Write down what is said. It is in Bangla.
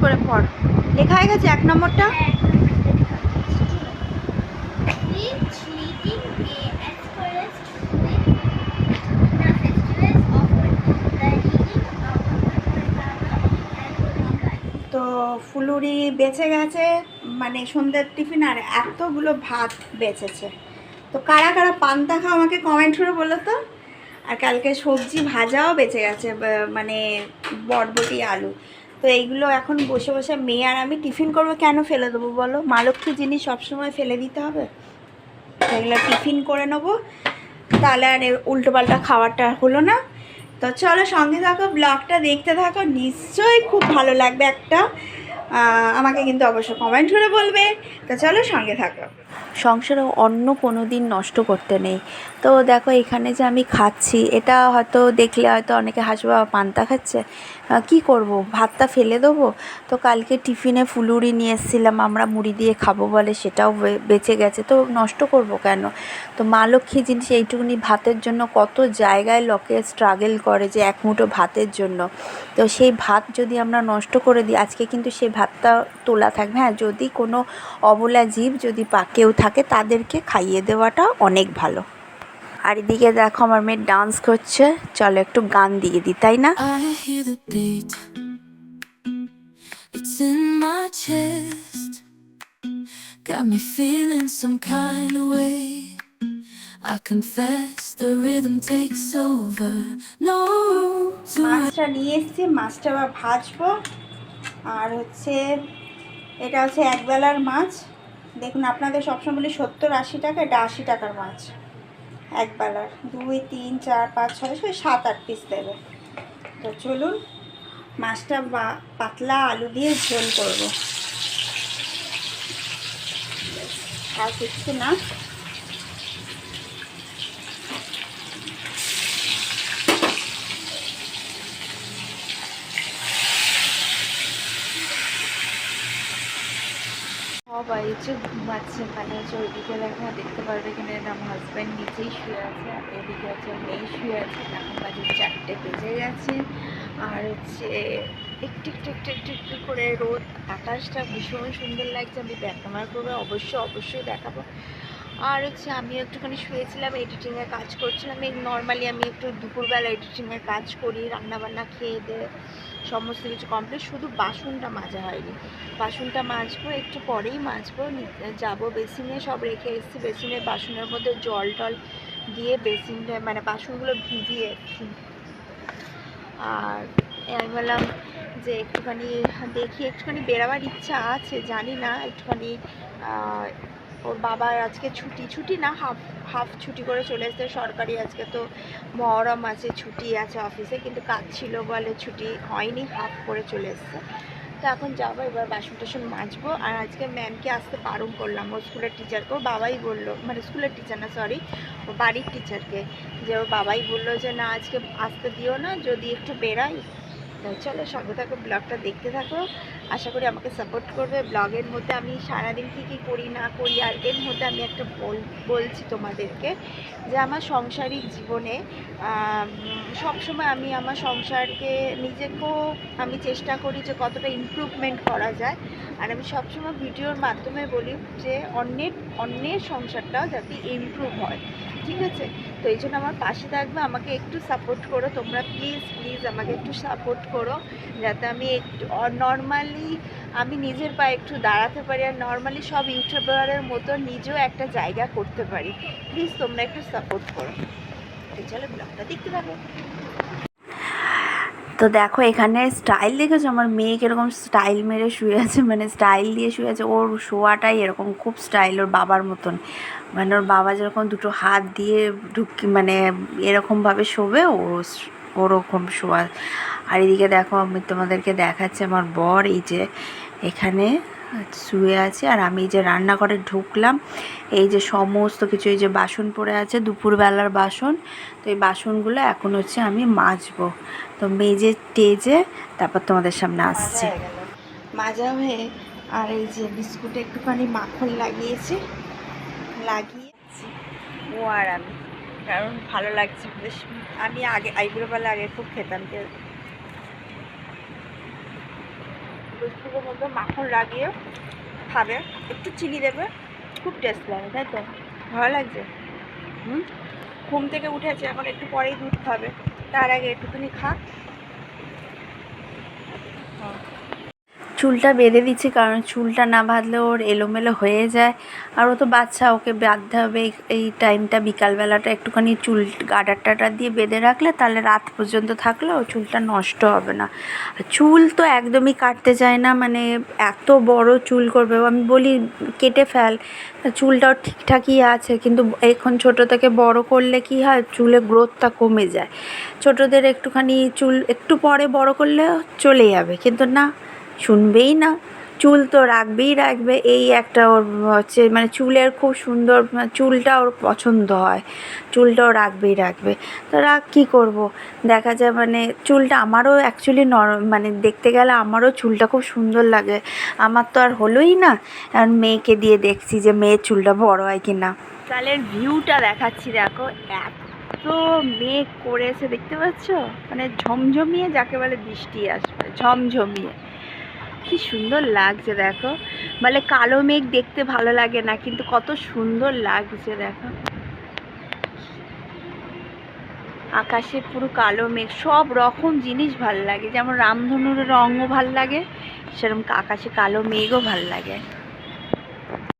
করে পড়। লেখা হয়ে গেছে 1 নম্বরটা? তো ফুলুরি বেঁচে গেছে, মানে সন্ধ্যের টিফিন, আর এতগুলো ভাত বেঁচেছে। তো কারা কারা পান্তা খাও আমাকে কমেন্ট করে বলো তো। আর কালকে সবজি ভাজাও বেঁচে গেছে, মানে বরবটি আলু। তো এইগুলো এখন বসে বসে মেয়ে আর আমি টিফিন করবো। কেন ফেলে দেবো বলো? মা লক্ষ্মী জিনিস সবসময় ফেলে দিতে হবে? এগুলো টিফিন করে নেবো, তাহলে আর উল্টোপাল্টা খাওয়াটা হলো না। তো চলো সঙ্গে থাকো, ব্লগটা দেখতে থাকো, নিশ্চয়ই খুব ভালো লাগবে একটা। আমাকে কিন্তু অবশ্যই কমেন্ট করে বলবে। তো চলো সঙ্গে থাকো। সংসারে অন্য কোনো দিন নষ্ট করতে নেই। তো দেখো এখানে যে আমি খাচ্ছি, এটা হয়তো দেখলে হয়তো অনেকে হাসবে, বাবা পান্তা খাচ্ছে, কি করব, ভাতটা ফেলে দেবো? তো কালকে টিফিনে ফুলুরি নিয়ে এসেছিলাম, আমরা মুড়ি দিয়ে খাবো বলে, সেটাও বেঁচে গেছে, তো নষ্ট করব কেন? তো মা লক্ষ্মী জিনিস, এইটুকুনি ভাতের জন্য কত জায়গায় লোকে স্ট্রাগল করে যে এক মুঠো ভাতের জন্য। তো সেই ভাত যদি আমরা নষ্ট করে দিই, আজকে কিন্তু সেই ভাতটা তোলা থাকবে। হ্যাঁ, যদি কোনো অবলা জীব যদি কেউ থাকে, তাদেরকে খাইয়ে দেওয়াটা অনেক ভালো। আর এদিকে দেখো আমার মেয়ে ডান্স করছে, চলো একটু গান দিয়ে দিই, তাই না? It's in my chest, got me feeling some kind of way. I confess the rhythm takes over. No, মাছটা নিয়ে এসেছি, মাছটা আবার ভাজবো। আর হচ্ছে এটা হচ্ছে একবেলার মাছ। দেখুন, আপনাদের সবসময় বলি 70-80 টাকা, এটা 80 টাকার মাছ একবেলার। 2, 3, 4, 5, 6, 7-8 পিস দেবে। তো চলুন মাছটা পাতলা আলু দিয়ে ঝোল করব, আর কিছু না। সবাই যে ঘুমাচ্ছে, মানে হচ্ছে ওইদিকে দেখো, দেখতে পারবে এখানে আমার হাজব্যান্ড নিচেই শুয়ে আছে, আর এদিকে হচ্ছে মেয়ে শুয়ে আছে। এখন বাজে 4টে বেজে গেছে। আর হচ্ছে একটু একটু একটু একটু একটু করে রোদ, আকাশটা ভীষণ সুন্দর লাগছে। আমি ব্যাক ক্যামেরা করবো, অবশ্যই দেখাবো। আর হচ্ছে আমি একটুখানি শুয়েছিলাম, এডিটিংয়ের কাজ করছিলাম। নর্মালি আমি একটু দুপুরবেলা এডিটিংয়ের কাজ করি, রান্নাবান্না খেয়ে দিয়ে সমস্ত কিছু কমপ্লিট, শুধু বাসনটা মাজা হয়নি। বাসনটা মাজবো, একটু পরেই মাজবো। যাবো বেসিনে, সব রেখে এসেছি বেসিনের, বাসনের মধ্যে জল টল দিয়ে বেসিনটা মানে বাসনগুলো ভিজিয়ে এসেছি। আর আমি বললাম যে একটুখানি দেখি, একটুখানি বেরাবার ইচ্ছা আছে, জানি না, একটুখানি ওর বাবার আজকে ছুটি না, হাফ ছুটি করে চলে এসেছে সরকারি। আজকে তো মহরম আছে, ছুটি আছে অফিসে, কিন্তু কাজ ছিল বলে ছুটি হয়নি, হাফ করে চলে এসেছে। তো এখন যাবো, এবার বাসন টাসন মাজবো। আর আজকে ম্যামকে আসতে বারণ করলাম, ওর স্কুলের টিচারকে। ওর বাবাই বললো, মানে স্কুলের টিচার না, সরি, ও বাড়ির টিচারকে, যে ওর বাবাই বললো যে না আজকে আসতে দিও না, যদি একটু বেরাই। চলো সঙ্গে থাকো, ব্লগটা দেখতে থাকো, আশা করি আমাকে সাপোর্ট করবে। ব্লগের মধ্যে আমি সারাদিন কী করি না করি, আর এর মধ্যে আমি একটা বলছি তোমাদেরকে যে আমার সাংসারিক জীবনে সবসময় আমি আমার সংসারকে, নিজেকেও আমি চেষ্টা করি যে কতটা ইমপ্রুভমেন্ট করা যায়। আর আমি সবসময় ভিডিওর মাধ্যমে বলি যে অন্যের সংসারটাও যাতে ইমপ্রুভ হয়, ঠিক আছে? তো এই জন্য আমার পাশে থাকবে, আমাকে একটু সাপোর্ট করো তোমরা, প্লিজ আমাকে একটু সাপোর্ট করো, যাতে আমি একটু নর্মালি আমি নিজের পায়ে একটু দাঁড়াতে পারি, আর নর্মালি সব ইউটিউবারের মতো নিজেও একটা জায়গা করতে পারি। প্লিজ তোমরা একটু সাপোর্ট করো। চলো ব্লগটা দেখতে পাবো। তো দেখো এখানে স্টাইল দেখেছো, আমার মেয়ে কীরকম স্টাইল মেরে শুয়ে আছে, মানে স্টাইল দিয়ে শুয়ে আছে। ওর শোয়াটাই এরকম, খুব স্টাইল, ওর বাবার মতন। মানে ওর বাবা যেরকম দুটো হাত দিয়ে মানে এরকমভাবে শোবে, ওরকম শোয়া। আর এদিকে দেখো আমি তোমাদেরকে দেখাচ্ছি, আমার বর এই যে এখানে শুয়ে আছে, আর আমি যে রান্নাঘরে ঢুকলাম, এই যে সমস্ত কিছু, এই যে বাসন পড়ে আছে, দুপুরবেলার বাসন। তো এই বাসনগুলো এখন হচ্ছে আমি মাজবো। তো মেজে টেজে তারপর তোমাদের সামনে আসছে। মাজা হয়ে, আর এই যে বিস্কুটে একটুখানি মাখন লাগিয়েছি, ও আর আমি, কারণ ভালো লাগছে বেশ। আমি আগে আইবুড়োবেলা আগে খুব খেতাম, বিস্কুটের মধ্যে মাখন লাগিয়ে খাবে, একটু চিনি দেবে, খুব টেস্ট লাগে, তাই তো? ভালো লাগছে। ঘুম থেকে উঠেছে, এখন একটু পরেই দুধ খাবে, তার আগে একটুখানি খা। চুলটা বেঁধে দিচ্ছি, কারণ চুলটা না বাঁধলে ওর এলোমেলো হয়ে যায়, আর ও তো বাচ্চা, ওকে বাঁধতে হবে। এই টাইমটা বিকালবেলাটা একটুখানি চুল গাডার টাডার দিয়ে বেঁধে রাখলে তাহলে রাত পর্যন্ত থাকলে ও চুলটা নষ্ট হবে না। চুল তো একদমই কাটতে চায় না, মানে এত বড় চুল করবে, আমি বলি কেটে ফেল, চুলটাও ঠিকঠাকই আছে, কিন্তু এখন ছোট থেকে বড় করলে কি হয়, চুলের গ্রোথটা কমে যায়। ছোটদের একটুখানি চুল একটু পরে বড় করলে চলে যাবে, কিন্তু না, শুনবেই না, চুল তো রাখবে। এই একটা ওর হচ্ছে, মানে চুলের খুব সুন্দর, চুলটা ওর পছন্দ হয়, চুলটাও রাখবে। তো কী করব, দেখা যায় মানে চুলটা আমারও অ্যাকচুয়ালি মানে দেখতে গেলে আমারও চুলটা খুব সুন্দর লাগে। আমার তো আর হলোই না, আর মেয়েকে দিয়ে দেখছি যে মেয়ের চুলটা বড় হয় কি না। কালের ভিউটা দেখাচ্ছি, দেখো এত মেঘ করেছে, দেখতে পাচ্ছ, মানে ঝমঝমিয়ে, যাকে বলে বৃষ্টি আসবে, ঝমঝমিয়ে কি সুন্দর লাগছে দেখো। বলে কালো মেঘ দেখতে ভালো লাগে না, কিন্তু কত সুন্দর লাগছে দেখো, আকাশে পুরো কালো মেঘ, সব রকম জিনিস ভাল লাগে, যেমন রামধনুর রঙও ভাল লাগে, সেরকম আকাশে কালো মেঘও ভাল লাগে।